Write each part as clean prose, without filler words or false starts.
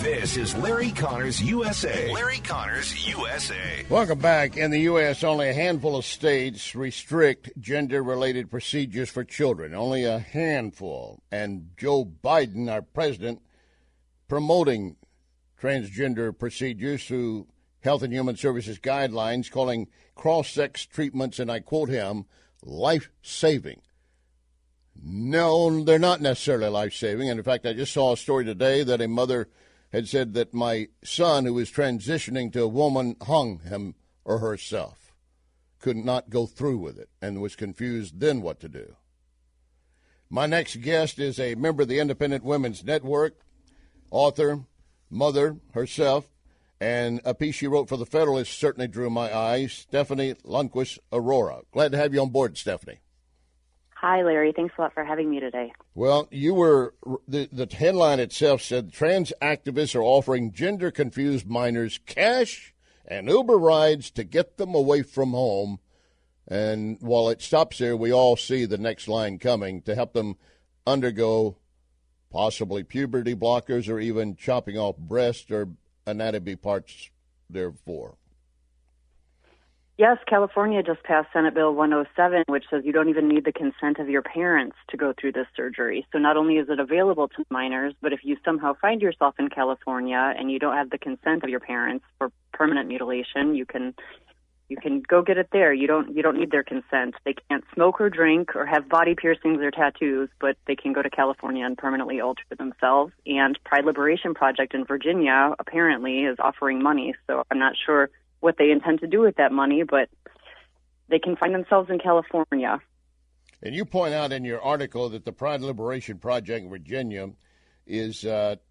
This is Larry Connors USA. Larry Connors USA. Welcome back. In the U.S., only a handful of states restrict gender-related procedures for children. Only a handful. And Joe Biden, our president, promoting transgender procedures through Health and Human Services guidelines, calling cross-sex treatments, and I quote him, life-saving. No, they're not necessarily life-saving. And in fact, I just saw a story today that a mother had said that my son, who was transitioning to a woman, hung him or herself, could not go through with it, and was confused then what to do. My next guest is a member of the Independent Women's Network, author, mother herself, and a piece she wrote for The Federalist certainly drew my eyes, Stephanie Lundquist-Arora. Glad to have you on board, Stephanie. Hi, Larry. Thanks a lot for having me today. Well, you were, the headline itself said, trans activists are offering gender-confused minors cash and Uber rides to get them away from home. And while it stops there, we all see the next line coming to help them undergo possibly puberty blockers or even chopping off breast or anatomy parts therefore. Yes, California just passed Senate Bill 107, which says you don't even need the consent of your parents to go through this surgery. So not only is it available to minors, but if you somehow find yourself in California and you don't have the consent of your parents for permanent mutilation, you can go get it there. You don't need their consent. They can't smoke or drink or have body piercings or tattoos, but they can go to California and permanently alter themselves. And Pride Liberation Project in Virginia apparently is offering money, so I'm not sure what they intend to do with that money, but they can find themselves in California. And you point out in your article that the Pride Liberation Project in Virginia is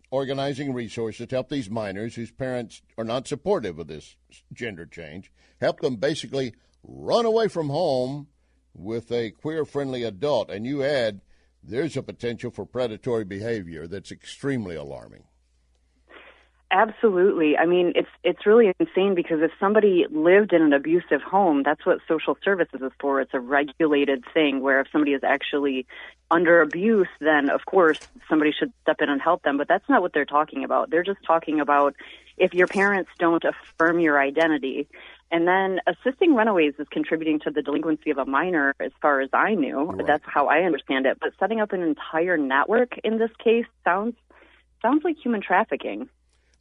organizing resources to help these minors whose parents are not supportive of this gender change, help them basically run away from home with a queer-friendly adult. And you add there's a potential for predatory behavior that's extremely alarming. Absolutely. I mean, it's really insane because if somebody lived in an abusive home, that's what social services is for. It's a regulated thing where if somebody is actually under abuse, then of course somebody should step in and help them. But that's not what they're talking about. They're just talking about if your parents don't affirm your identity. And then assisting runaways is contributing to the delinquency of a minor, as far as I knew. Right. That's how I understand it. But setting up an entire network in this case sounds like human trafficking.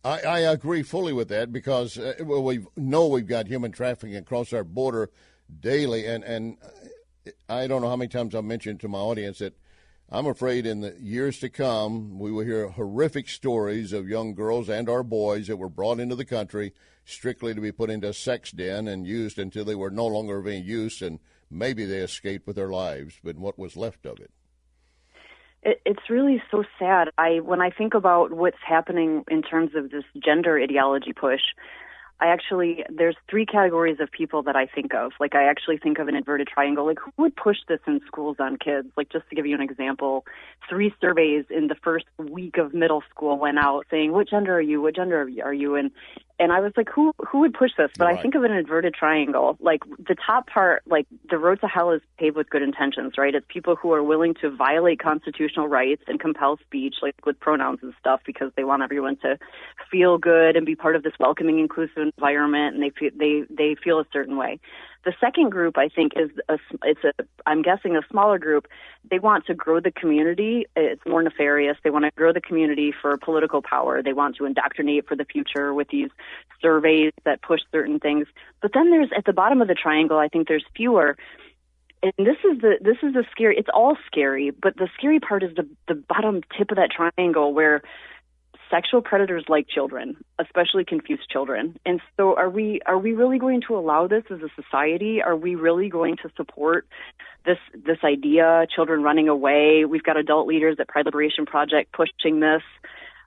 I agree fully with that because we've got human trafficking across our border daily, and I don't know how many times I've mentioned to my audience that I'm afraid in the years to come we will hear horrific stories of young girls and our boys that were brought into the country strictly to be put into a sex den and used until they were no longer of any use, and maybe they escaped with their lives, but what was left of it. It's really so sad. When I think about what's happening in terms of this gender ideology push, there's three categories of people that I think of. Like, I actually think of an inverted triangle. Like, who would push this in schools on kids? Like, just to give you an example, 3 surveys in the first week of middle school went out saying, what gender are you? What gender are you? And I was like, who would push this? But right. I think of an inverted triangle. Like, the top part, like, the road to hell is paved with good intentions, right? It's people who are willing to violate constitutional rights and compel speech, like with pronouns and stuff, because they want everyone to feel good and be part of this welcoming, inclusive environment, and they feel a certain way. The second group, I think, I'm guessing a smaller group. They want to grow the community. It's more nefarious. They want to grow the community for political power. They want to indoctrinate for the future with these surveys that push certain things. But then there's, at the bottom of the triangle, I think there's fewer. And this is the scary. It's all scary, but the scary part is the bottom tip of that triangle where sexual predators like children, especially confused children. And so are we really going to allow this as a society? Are we really going to support this idea, children running away? We've got adult leaders at Pride Liberation Project pushing this.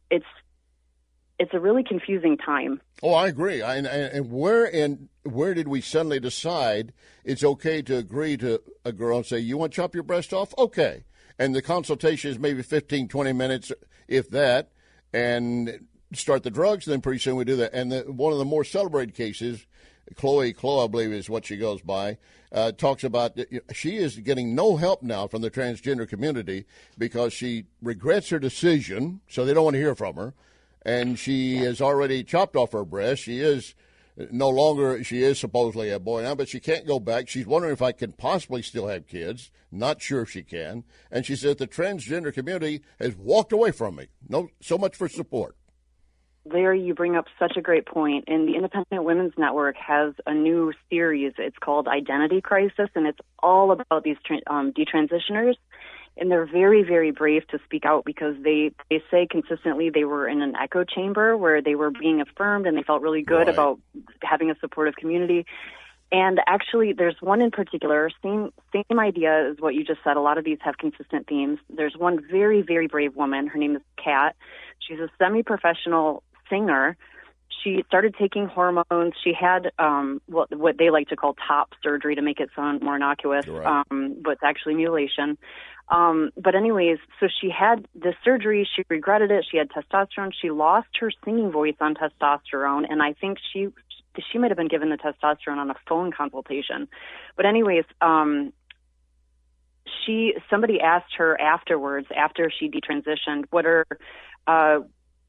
It's a really confusing time. Oh, I agree. And where did we suddenly decide it's okay to agree to a girl and say, you want to chop your breast off? Okay. And the consultation is maybe 15, 20 minutes, if that, and start the drugs, then pretty soon we do that. And one of the more celebrated cases, Chloe, I believe is what she goes by, talks about she is getting no help now from the transgender community because she regrets her decision, so they don't want to hear from her. and she has already chopped off her breast. She is supposedly a boy now, but she can't go back. She's wondering if I can possibly still have kids. Not sure if she can. And she said the transgender community has walked away from me. No, so much for support. Larry, you bring up such a great point. And the Independent Women's Network has a new series. It's called Identity Crisis, and it's all about these detransitioners. And they're very, very brave to speak out because they say consistently they were in an echo chamber where they were being affirmed and they felt really good about having a supportive community. And actually, there's one in particular, same idea as what you just said. A lot of these have consistent themes. There's one very, very brave woman. Her name is Kat. She's a semi-professional singer. She started taking hormones. She had what they like to call top surgery to make it sound more innocuous, but it's actually mutilation. But anyways, so she had this surgery. She regretted it. She had testosterone. She lost her singing voice on testosterone, and I think she might have been given the testosterone on a phone consultation. But anyways, somebody asked her afterwards, after she detransitioned, what are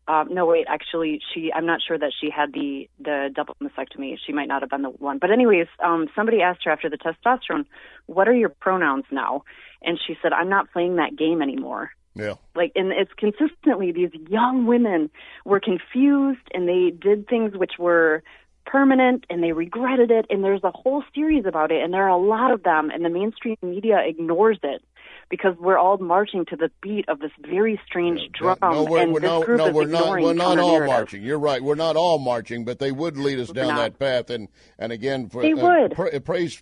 I'm not sure that she had the double mastectomy. She might not have been the one. But anyways, somebody asked her after the testosterone, what are your pronouns now? And she said, I'm not playing that game anymore. Yeah. And it's consistently these young women were confused and they did things which were permanent and they regretted it. And there's a whole series about it. And there are a lot of them. And the mainstream media ignores it because we're all marching to the beat of this very strange drum. We're not all marching. You're right. We're not all marching, but they would lead us down that path. And again, praise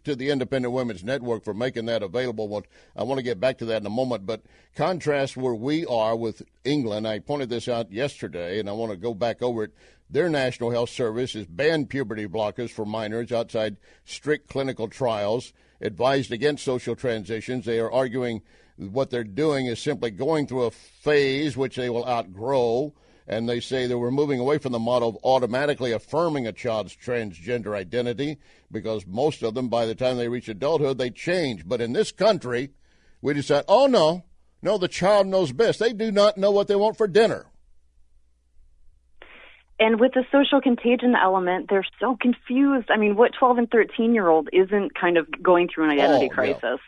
to the Independent Women's Network for making that available. I want to get back to that in a moment, but contrast where we are with England. I pointed this out yesterday, and I want to go back over it. Their National Health Service has banned puberty blockers for minors outside strict clinical trials, advised against social transitions. They are arguing what they're doing is simply going through a phase which they will outgrow, and they say that we're moving away from the model of automatically affirming a child's transgender identity because most of them, by the time they reach adulthood, they change. But in this country, we decide, no, the child knows best. They do not know what they want for dinner. And with the social contagion element, they're so confused. I mean, what 12 and 13-year-old isn't kind of going through an identity crisis? Yeah.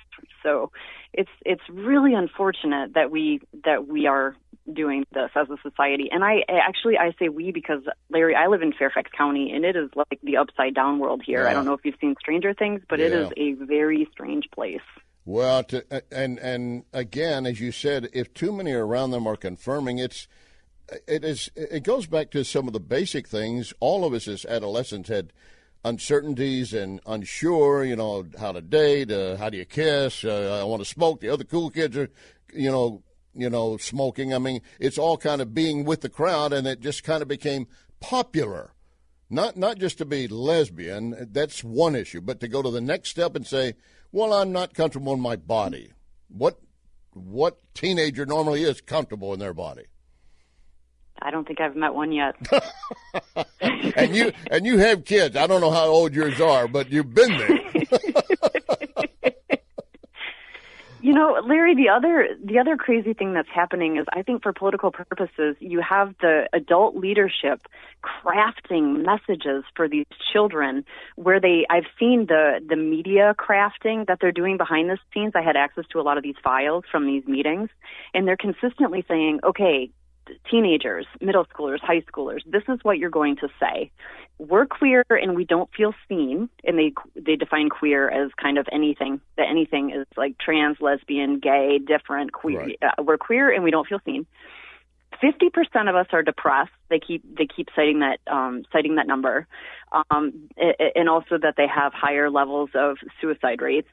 So it's really unfortunate that we are doing this as a society. And I say we because, Larry, I live in Fairfax County, and it is like the upside down world here. Yeah. I don't know if you've seen Stranger Things, but it is a very strange place. Well, and again, as you said, if too many around them are confirming, it goes back to some of the basic things. All of us as adolescents had uncertainties and unsure, how to date, how do you kiss, I want to smoke. The other cool kids are, smoking. I mean, it's all kind of being with the crowd, and it just kind of became popular. Not just to be lesbian, that's one issue, but to go to the next step and say, well, I'm not comfortable in my body. What teenager normally is comfortable in their body? I don't think I've met one yet. and you have kids. I don't know how old yours are, but you've been there. Larry, the other crazy thing that's happening is I think for political purposes, you have the adult leadership crafting messages for these children where I've seen the media crafting that they're doing behind the scenes. I had access to a lot of these files from these meetings, and they're consistently saying, okay, teenagers, middle schoolers, high schoolers, this is what you're going to say. We're queer and we don't feel seen. And they define queer as kind of anything, that anything is like trans, lesbian, gay, different, queer. Right. We're queer and we don't feel seen. 50% of us are depressed. They keep citing that number, and also that they have higher levels of suicide rates.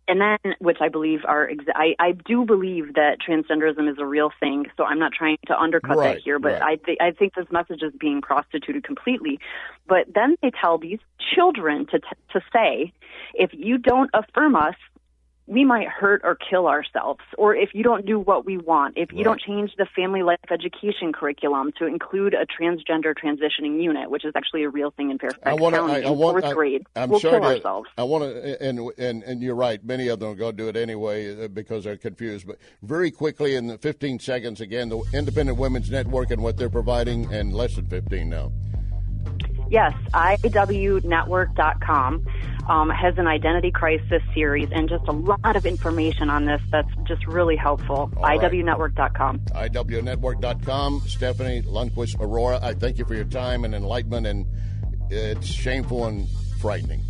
And then, which I believe I do believe that transgenderism is a real thing, so I'm not trying to undercut that here, but I think this message is being prostituted completely. But then they tell these children to say, if you don't affirm us, we might hurt or kill ourselves, or if you don't do what we want, if you don't change the family life education curriculum to include a transgender transitioning unit, which is actually a real thing in Fairfax County in fourth grade, we'll kill ourselves. I want to, and you're right, many of them are going to do it anyway because they're confused. But very quickly, in the 15 seconds, again, the Independent Women's Network and what they're providing, and less than 15 now. Yes, IWNetwork.com has an identity crisis series and just a lot of information on this that's just really helpful. IWNetwork.com. IWNetwork.com. Stephanie Lundquist-Arora, I thank you for your time and enlightenment, and it's shameful and frightening.